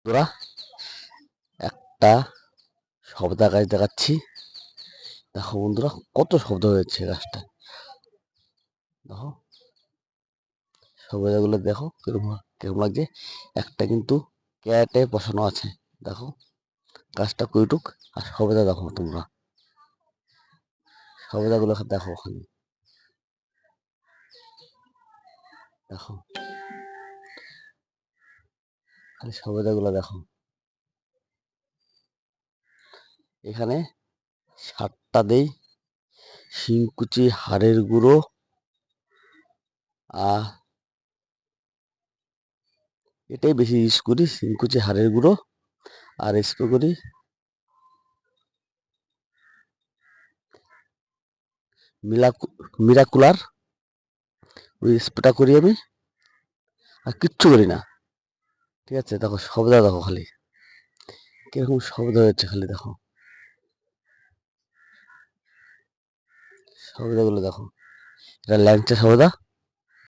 তোরা একটা সবেদা গাছ দেখাচ্ছি। দেখো বন্ধুরা, কত শব্দ হয়েছে গাছটা। দেখো সবেদাগুলো দেখো কিরকম কিরকম লাগছে। একটা কিন্তু ক্যাটে বসানো আছে। দেখো গাছটা কুইটুক। আর সবেদা দেখো তোমরা, সবেদাগুলো দেখো ওখানে। দেখো খালি সবেদাগুলো দেখো। এখানে 7টা দেই শিংকুচি হাড়ের গুঁড়ো, আর এটাই বেশি ইউজ করি, শিংকুচি হাড়ের গুঁড়ো। আর স্প্রে করি মিরাকুলার, ওই স্প্রেটা করি আমি। আর কিচ্ছু করি না, ঠিক আছে। দেখো সবেদা দেখো খালি কিরকম সবেদা হয়েছে, খালি দেখো সবেদাগুলো দেখো। এটা ল্যাংচা সবেদা।